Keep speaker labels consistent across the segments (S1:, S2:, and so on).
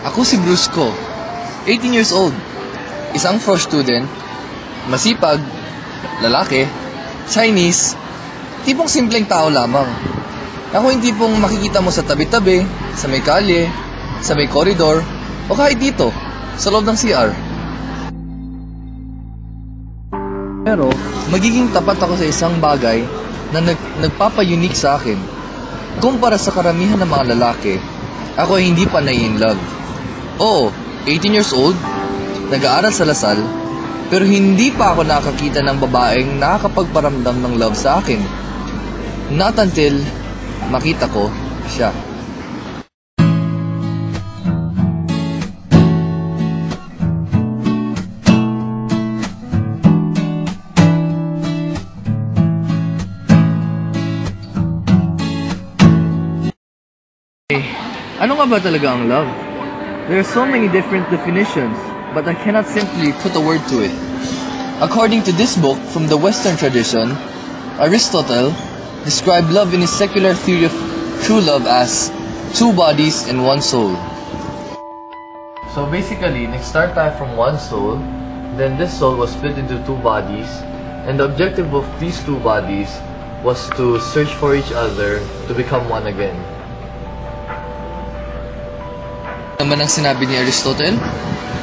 S1: Ako si Brusco, 18 years old, isang fresh student, masipag, lalaki, Chinese, tipong simpleng tao lamang. Ako yung tipong makikita mo sa tabi-tabi, sa may kalye, sa may koridor, o kahit dito, sa loob ng CR. Pero, magiging tapat ako sa isang bagay na nagpapa-unique sa akin. Kumpara sa karamihan ng mga lalaki, ako ay hindi pa in love. Oo, 18 years old, nag-aaral sa Lasal, pero hindi pa ako nakakita ng babaeng nakakapagparamdam ng love sa akin. Not until makita ko siya. Ano nga ba talaga ang love? There are so many different definitions, but I cannot simply put a word to it. According to this book from the Western tradition, Aristotle described love in his secular theory of true love as two bodies and one soul. So basically, nag-start tayo from one soul, then this soul was split into two bodies, and the objective of these two bodies was to search for each other to become one again. Naman ang sinabi ni Aristotle,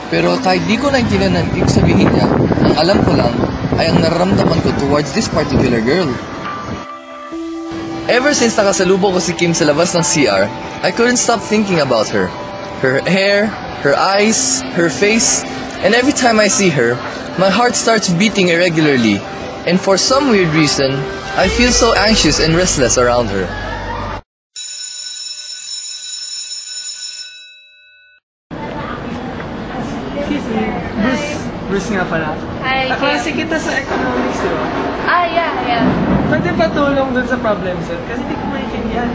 S1: pero kahit di ko naintindihan ang ibig sabihin niya, ang alam ko lang ay ang nararamdaman ko towards this particular girl. Ever since nakasalubong ko si Kim sa labas ng CR, I couldn't stop thinking about her. Her hair, her eyes, her face, and every time I see her, my heart starts beating irregularly, and for some weird reason, I feel so anxious and restless around her.
S2: Bruce nga pala.
S3: Hi,
S2: Kaklase kita sa economics, di ba?
S3: Yeah.
S2: Pwede patulong dun sa problem set kasi di ko maintindihan.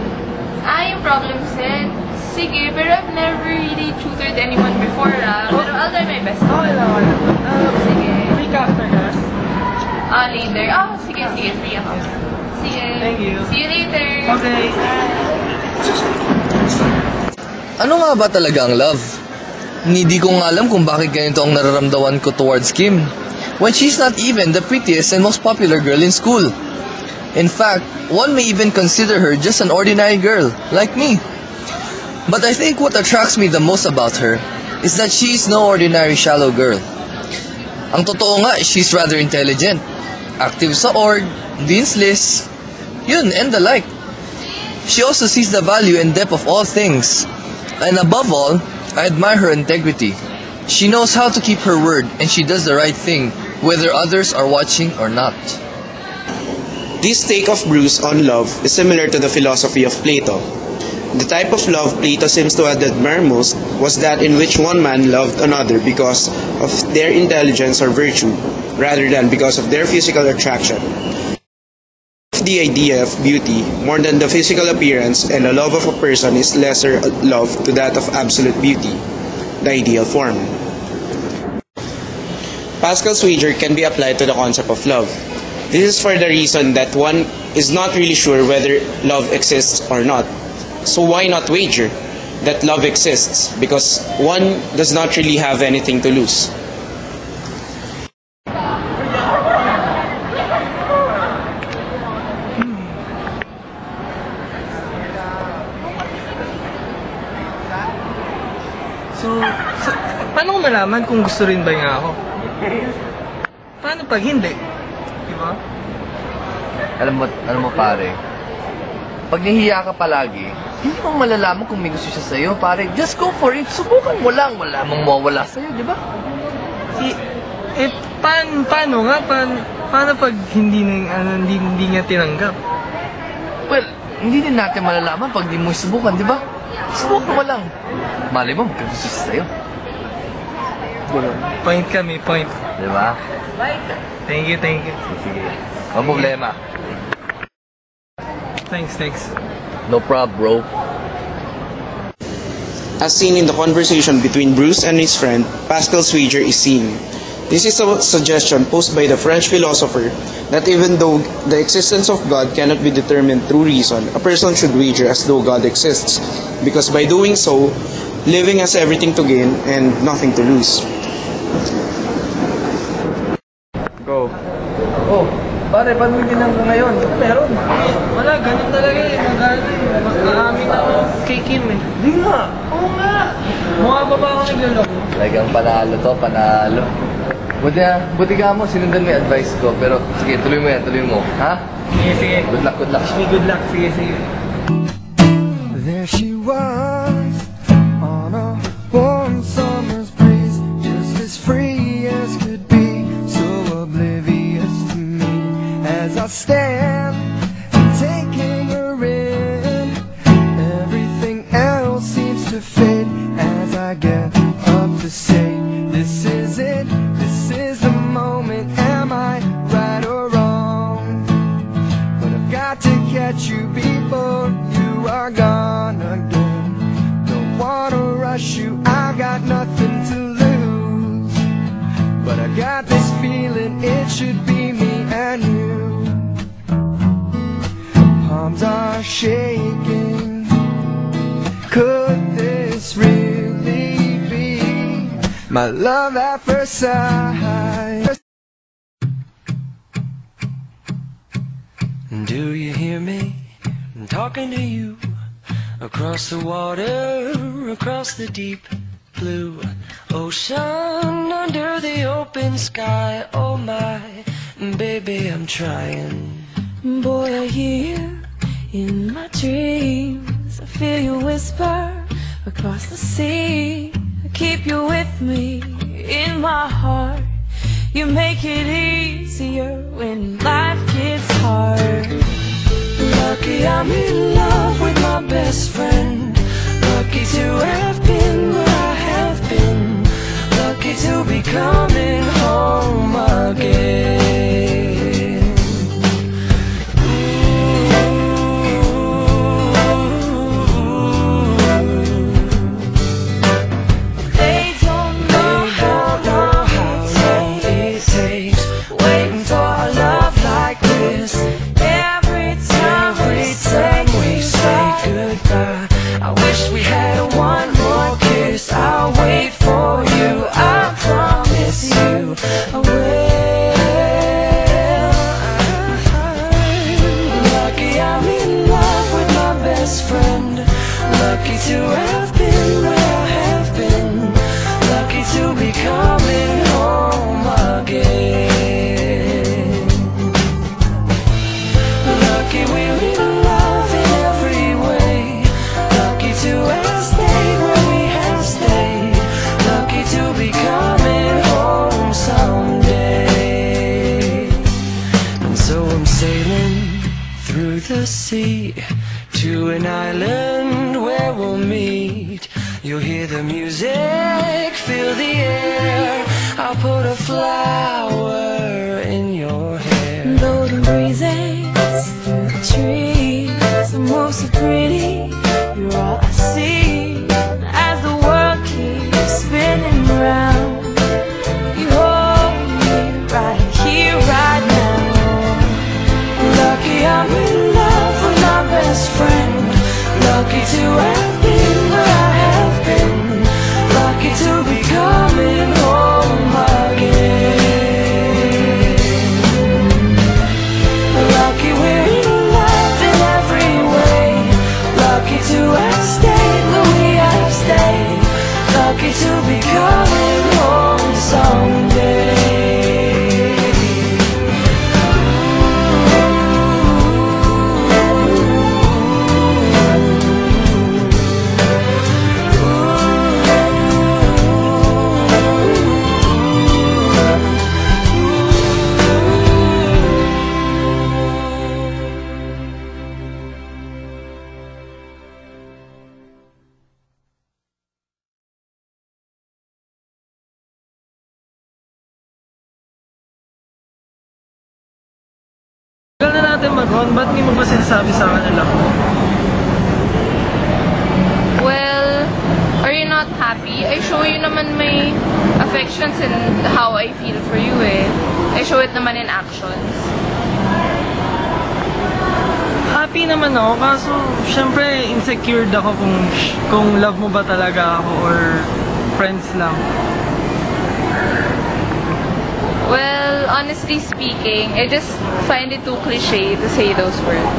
S3: Yung problem set? Sige, pero I've never really tutored anyone before, Pero I'll try my best.
S2: Okay lang.
S3: Sige.
S2: Free ka after class?
S3: Later. Sige, free ako. Sige.
S2: Thank you.
S3: See you later.
S2: Okay.
S1: Ano nga ba talaga ang love? Hindi ko nga alam kung bakit ganito ang nararamdaman ko towards Kim, when she's not even the prettiest and most popular girl in school. In fact, one may even consider her just an ordinary girl, like me. But I think what attracts me the most about her is that she is no ordinary shallow girl. Ang totoo nga, she's rather intelligent, active sa org, dean's list, yun, and the like. She also sees the value and depth of all things. And above all, I admire her integrity. She knows how to keep her word, and she does the right thing, whether others are watching or not.
S4: This take of Bruce on love is similar to the philosophy of Plato. The type of love Plato seems to have admired most was that in which one man loved another because of their intelligence or virtue, rather than because of their physical attraction. The idea of beauty, more than the physical appearance, and the love of a person is lesser love to that of absolute beauty, the ideal form. Pascal's wager can be applied to the concept of love. This is for the reason that one is not really sure whether love exists or not. So why not wager that love exists? Because one does not really have anything to lose.
S2: So, paano ko malaman kung gusto rin ba niya ako? Paano pag hindi? Diba?
S1: Alam mo pare, pag nahihiya ka palagi, hindi mo malalaman kung may gusto siya sa'yo, pare. Just go for it. Subukan mo lang. Wala mong mawawala sa'yo, di ba?
S2: Paano nga? Paano pag hindi niya tinanggap?
S1: Well, hindi din natin malalaman pag di mo subukan, di ba? Subukan mo lang. Malay mo, gusto siya sa'yo.
S2: Point kami, point.
S1: Di ba?
S2: Thank you.
S1: Sige. Ang problema.
S2: Thanks.
S1: No prob, bro.
S4: As seen in the conversation between Bruce and his friend, Pascal's wager is seen. This is a suggestion posed by the French philosopher that even though the existence of God cannot be determined through reason, a person should wager as though God exists, because by doing so, living has everything to gain and nothing to lose.
S2: Go.
S1: Oh, pare, ba't may ginang ka ngayon? Ano meron?
S2: Wala, ganun talaga eh. Mag-aamin ako kay Kim eh.
S1: Di nga.
S2: Oo nga. Mukha pa ba ako nagloloko?
S1: Talagang panalo to, panalo. Buti ka mo, sinundan mo yung advice ko. Pero sige, tuloy mo yan, tuloy mo. Ha?
S2: Sige, sige.
S1: Good luck, good luck.
S2: Wish me good luck. Sige, sige.
S5: There she was on a warm summer's breeze, just as free as could be, so oblivious to me as I stand taking her in. Everything else seems to fade as I get up to say, this is it, this is the moment. Am I right or wrong? But I've got to catch you before you are gone again. Don't wanna rush you, I got nothing to lose, but I got this feeling it should be me and you. Palms are shaking. Could this really be my love at first sight? Do you hear me? I'm talking to you. Across the water, across the deep blue ocean, under the open sky. Oh my, baby, I'm trying.
S6: Boy, I hear you in my dreams. I feel you whisper across the sea. I keep you with me in my heart. You make it easier when life gets hard. Lucky I'm in love with my best friend. Lucky to have been where I have been. Lucky to be coming home again. They don't know how long it takes waiting for a love like this. Every time we say goodbye, I wish we had one more kiss. I'll wait for you, I promise you I will. Lucky I'm in love with my best friend. Lucky to have been where I have been. Lucky to be coming home again. Lucky we're in love in every way. Lucky to have stayed where we have stayed. Lucky to be coming home someday. And so I'm sailing through the sea to an island where we'll meet. You'll hear the music, feel the air. I'll put a flower in your hair. Though the breezes through the trees move so pretty, you're all I see as the world keeps spinning round. You hold me right here, right now. Lucky I'm in love with my best friend. Lucky to have been where I have been. Lucky to be coming home again. Lucky we're in love in every way. Lucky to have stayed where we have stayed. Lucky to be coming home someday.
S2: Tagal na natin mag-on, ba't hindi mo ba sinasabi sa akin na love mo?
S3: Well, are you not happy? I show you naman my affections and how I feel for you eh. I show it naman in actions.
S2: Happy happy naman ako, kaso syempre insecure ako kung love mo ba talaga ako or friends lang.
S3: Well, honestly speaking, I just find it too cliche to say those words.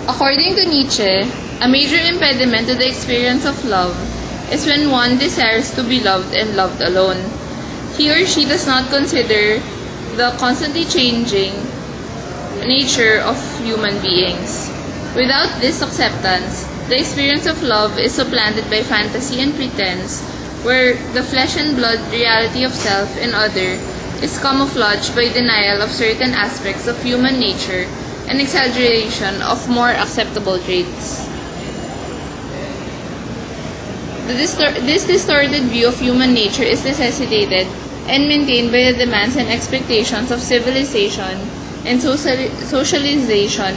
S3: According to Nietzsche, a major impediment to the experience of love is when one desires to be loved and loved alone. He or she does not consider the constantly changing nature of human beings. Without this acceptance, the experience of love is supplanted by fantasy and pretense, where the flesh and blood reality of self and other is camouflaged by denial of certain aspects of human nature and exaggeration of more acceptable traits. This distorted view of human nature is necessitated and maintained by the demands and expectations of civilization and socialization,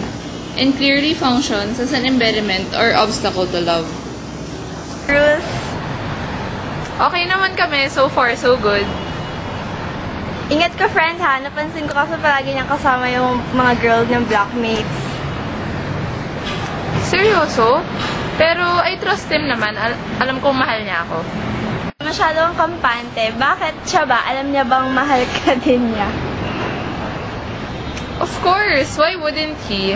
S3: and clearly functions as an impediment or obstacle to love.
S7: Girls,
S3: Okay naman kami, so far so good.
S7: ingat ka friend ha. Napansin ko kasi palagi niyang kasama yung mga girls ng blockmates.
S3: Seryoso? Pero I trust him naman. Alam kong mahal niya ako.
S7: Masyadong kampante. Bakit siya ba? Alam niya bang mahal ka din niya?
S3: Of course, why wouldn't he?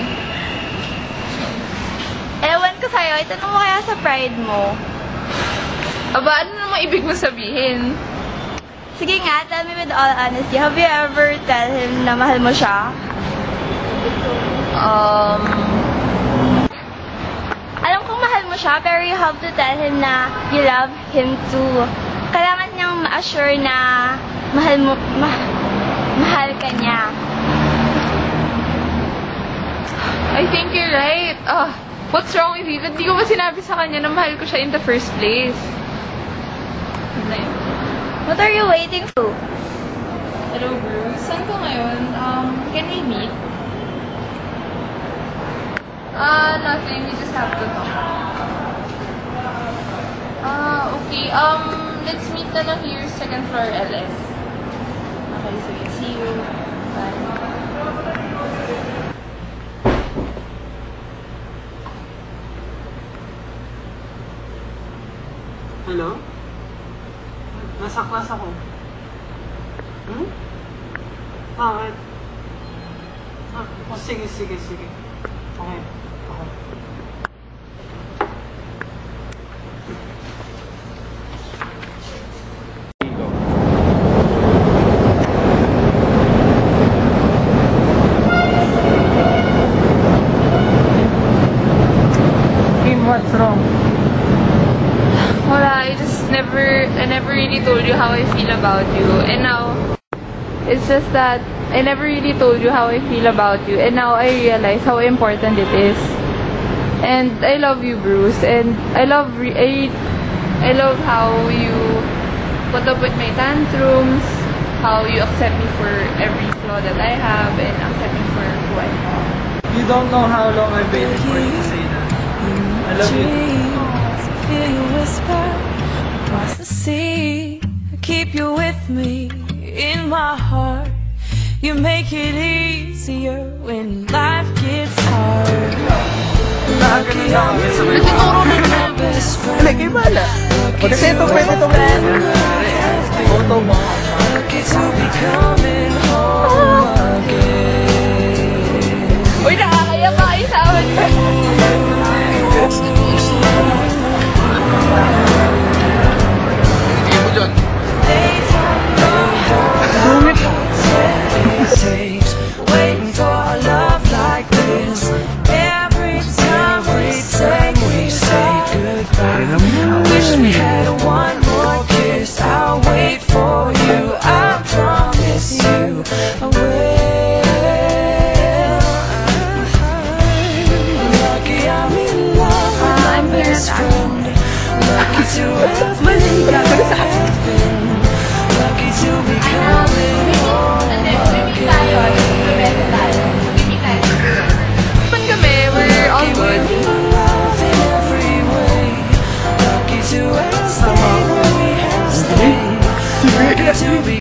S7: Ewan ko sa'yo, itanong mo kaya sa pride mo.
S3: Aba, ano namang ibig mo sabihin?
S7: Sige nga, tell me with all honesty, have you ever tell him na mahal mo siya? Alam kong mahal mo siya, pero you have to tell him na you love him too. Kailangan niyang ma-assure na mahal ka niya.
S3: I think you're right. What's wrong with you? Hindi ko ba sinabi sa kanya na mahal ko siya in the first place?
S7: What are you waiting for?
S3: Hello, Bruce. Saan ka ngayon? Can we meet? Nothing. We just have to talk. Okay. Let's meet na lang here, second floor LS. Okay, sige. See you. Bye.
S2: Hello? Nasa class ako. Bakit? Sige. Okay. Kim, what's wrong?
S3: Wala, I never really told you how I feel about you. And now, it's just that I never really told you how I feel about you. And now I realize how important it is. And I love you, Bruce. And I love how you put up with my tantrums, how you accept me for every flaw that I have, and accept me for who I am.
S2: You don't know how long I've waited for you to say that. I love you.
S6: Feel you whisper across the sea. I keep you with me in my heart. You make it easier when life gets hard. Lucky I'm your best friend. Lucky to be coming home again.
S3: Uy, nakakaya pa kayo sa amin.
S6: Waiting for a love like this. Every time we say goodbye, I wish we had one more kiss. I'll wait for you, I promise you I will. Lucky I'm in love with my best friend. Lucky to have been. Lucky to be coming home again.
S3: Kami, we're all good.
S6: Love in every way. Lucky to have stayed where we have stayed. Lucky to be